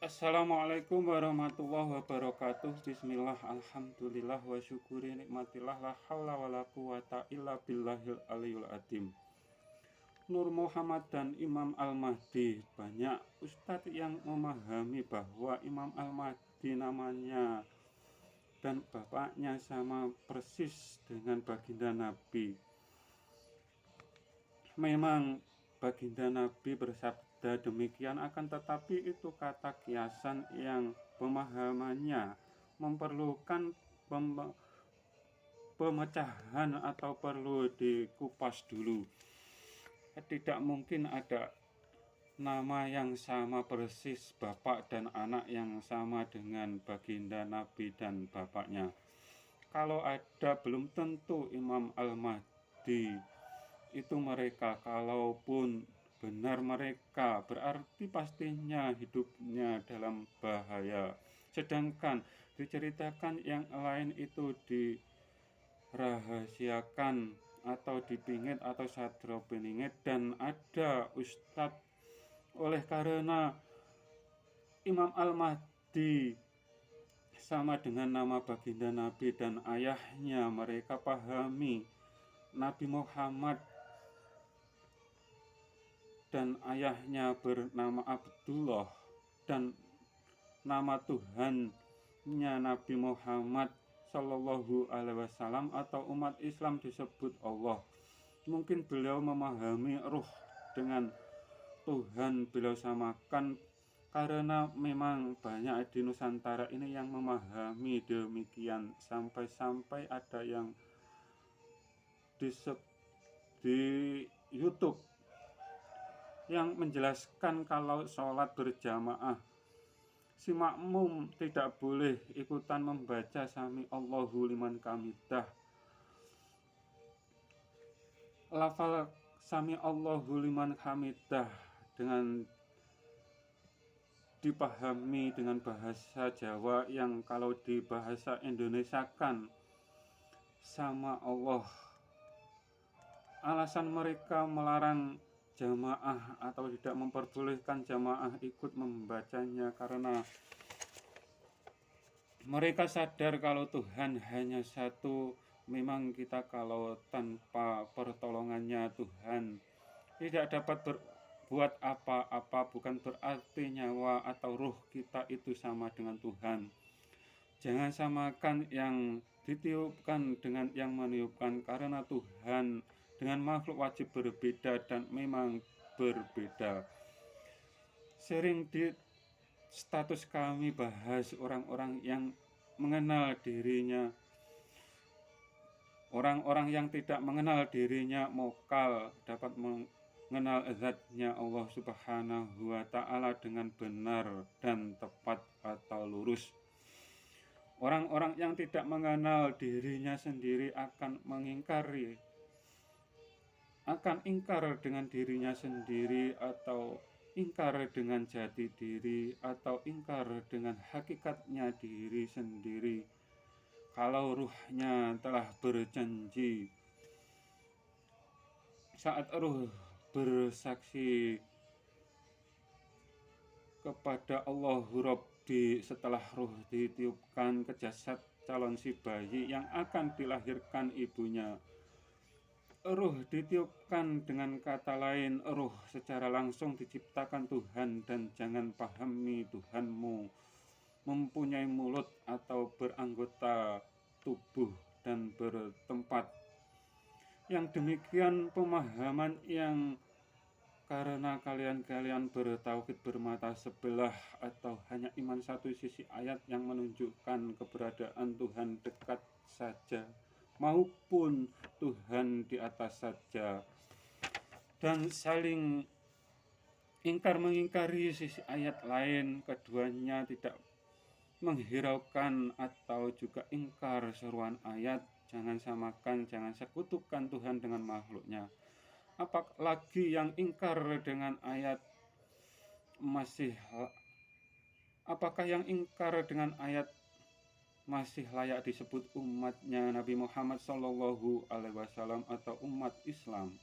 Assalamualaikum warahmatullahi wabarakatuh. Bismillah, alhamdulillah, wa syukuri nikmatillah, la hawla wa la quwata illa billahil aliyul adim. Nur Muhammad dan Imam Al-Mahdi. Banyak ustadz yang memahami bahwa Imam Al-Mahdi namanya dan bapaknya sama persis dengan baginda Nabi. Memang baginda Nabi bersabda demikian, akan tetapi itu kata kiasan yang pemahamannya memerlukan pemecahan atau perlu dikupas dulu. Tidak mungkin ada nama yang sama persis bapak dan anak yang sama dengan baginda Nabi dan bapaknya. Kalau ada, belum tentu Imam Al-Mahdi itu mereka. Kalaupun benar mereka, berarti pastinya hidupnya dalam bahaya. Sedangkan diceritakan yang lain itu dirahasiakan atau dipingit atau sadro peningit. Dan ada ustadz, oleh karena Imam Al-Mahdi sama dengan nama baginda Nabi dan ayahnya, mereka pahami Nabi Muhammad dan ayahnya bernama Abdullah, dan nama Tuhannya Nabi Muhammad Sallallahu Alaihi Wasallam atau umat Islam disebut Allah. Mungkin beliau memahami ruh dengan Tuhan beliau samakan, karena memang banyak di Nusantara ini yang memahami demikian. Sampai-sampai ada yang di YouTube yang menjelaskan kalau sholat berjamaah, si makmum tidak boleh ikutan membaca Sami Allahu liman hamidah. Lafal Sami Allahu liman hamidah dengan dipahami dengan bahasa Jawa yang kalau di bahasa Indonesia kan sama Allah. Alasan mereka melarang jamaah atau tidak memperbolehkan jamaah ikut membacanya karena mereka sadar kalau Tuhan hanya satu. Memang kita kalau tanpa pertolongannya Tuhan tidak dapat berbuat apa-apa, bukan berarti nyawa atau ruh kita itu sama dengan Tuhan. Jangan samakan yang ditiupkan dengan yang meniupkan, karena Tuhan dengan makhluk wajib berbeda dan memang berbeda. Sering di status kami bahas orang-orang yang mengenal dirinya. Orang-orang yang tidak mengenal dirinya mokal dapat mengenal zatnya Allah Subhanahu wa ta'ala dengan benar dan tepat atau lurus. Orang-orang yang tidak mengenal dirinya sendiri akan ingkar dengan dirinya sendiri, atau ingkar dengan jati diri, atau ingkar dengan hakikatnya diri sendiri. Kalau ruhnya telah berjanji, saat ruh bersaksi kepada Allahu Rabbi setelah ruh ditiupkan ke jasad calon si bayi yang akan dilahirkan ibunya, ruh ditiupkan, dengan kata lain ruh secara langsung diciptakan Tuhan. Dan jangan pahami Tuhanmu mempunyai mulut atau beranggota tubuh dan bertempat. Yang demikian pemahaman yang karena kalian bertauhid bermata sebelah atau hanya iman satu sisi ayat yang menunjukkan keberadaan Tuhan dekat saja maupun Tuhan di atas saja, dan saling mengingkari sisi ayat lain. Keduanya tidak menghiraukan atau juga ingkar seruan ayat. Jangan samakan, jangan sekutukan Tuhan dengan makhluknya. Apalagi yang ingkar dengan ayat masih layak disebut umatnya Nabi Muhammad Sallallahu Alaihi Wasallam atau umat Islam.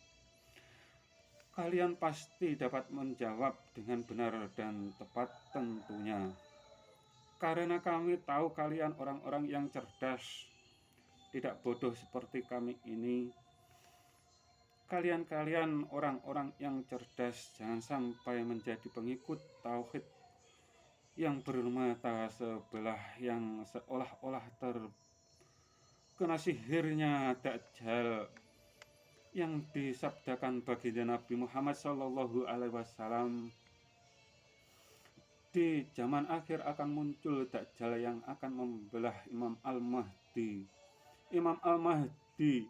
Kalian pasti dapat menjawab dengan benar dan tepat tentunya. Karena kami tahu kalian orang-orang yang cerdas, tidak bodoh seperti kami ini. Kalian orang-orang yang cerdas, jangan sampai menjadi pengikut tauhid yang bermata sebelah, yang seolah-olah terkena sihirnya Dajjal yang disabdakan baginda Nabi Muhammad SAW. Di zaman akhir akan muncul Dajjal yang akan membelah Imam Al-Mahdi. Imam Al-Mahdi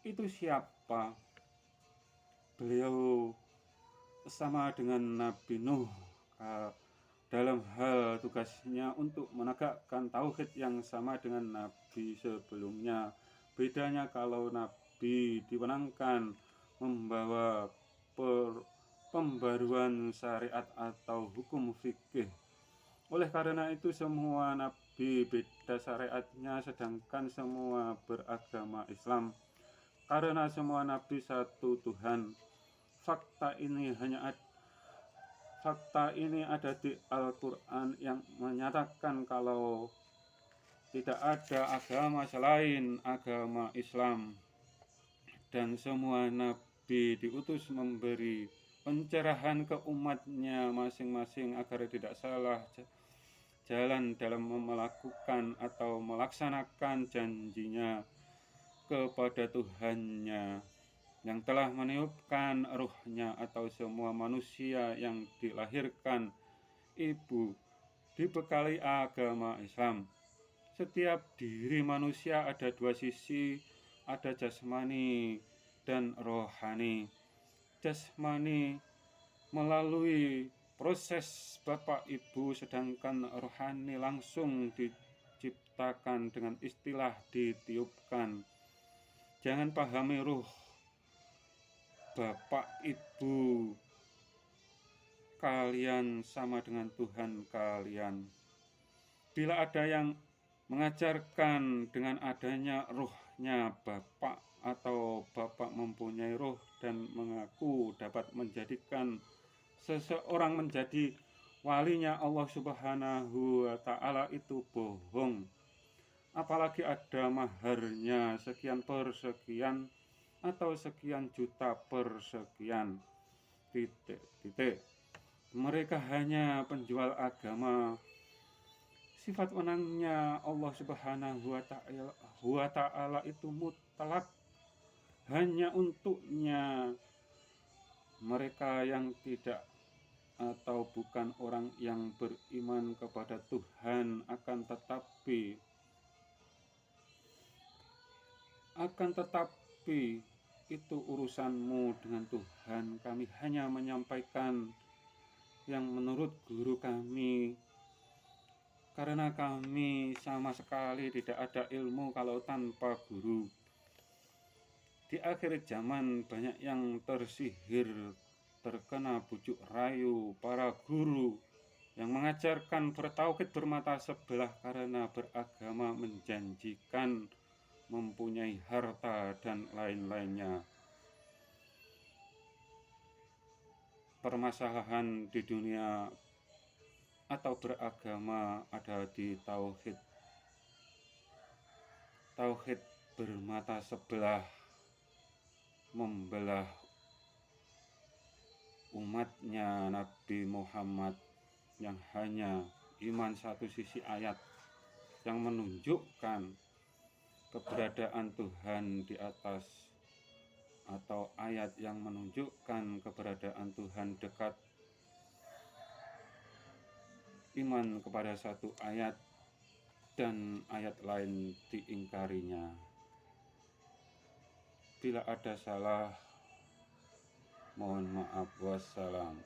itu siapa? Beliau sama dengan Nabi Nuh dalam hal tugasnya untuk menegakkan tauhid yang sama dengan Nabi sebelumnya. Bedanya kalau Nabi dimenangkan membawa pembaruan syariat atau hukum fikih. Oleh karena itu semua Nabi beda syariatnya, sedangkan semua beragama Islam. Karena semua Nabi satu Tuhan. Fakta ini ada di Al-Quran yang menyatakan kalau tidak ada agama selain agama Islam, dan semua Nabi diutus memberi pencerahan ke umatnya masing-masing agar tidak salah jalan dalam melakukan atau melaksanakan janjinya kepada Tuhannya yang telah meniupkan ruhnya. Atau semua manusia yang dilahirkan ibu dibekali agama Islam. Setiap diri manusia ada dua sisi, ada jasmani dan rohani. Jasmani melalui proses bapak ibu, sedangkan rohani langsung diciptakan dengan istilah ditiupkan. Jangan pahami ruh bapak ibu kalian sama dengan Tuhan kalian. Bila ada yang mengajarkan dengan adanya ruhnya bapak, atau bapak mempunyai ruh dan mengaku dapat menjadikan seseorang menjadi walinya Allah Subhanahu wa Ta'ala, itu bohong. Apalagi ada maharnya sekian per sekian atau sekian juta per sekian. Titik. Mereka hanya penjual agama. Sifat menangnya Allah Subhanahu wa Ta'ala itu mutlak hanya untuknya. Mereka yang tidak atau bukan orang yang beriman kepada Tuhan, akan tetapi itu urusanmu dengan Tuhan. Kami hanya menyampaikan yang menurut guru kami, karena kami sama sekali tidak ada ilmu kalau tanpa guru. Di akhir zaman banyak yang tersihir, terkena bujuk rayu para guru yang mengajarkan bertauhid bermata sebelah karena beragama menjanjikan mempunyai harta dan lain-lainnya. Permasalahan di dunia atau beragama ada di tauhid. Tauhid bermata sebelah membelah umatnya Nabi Muhammad yang hanya iman satu sisi ayat yang menunjukkan keberadaan Tuhan di atas, atau ayat yang menunjukkan keberadaan Tuhan dekat. Iman kepada satu ayat dan ayat lain diingkarinya. Bila ada salah, mohon maaf. Wassalam.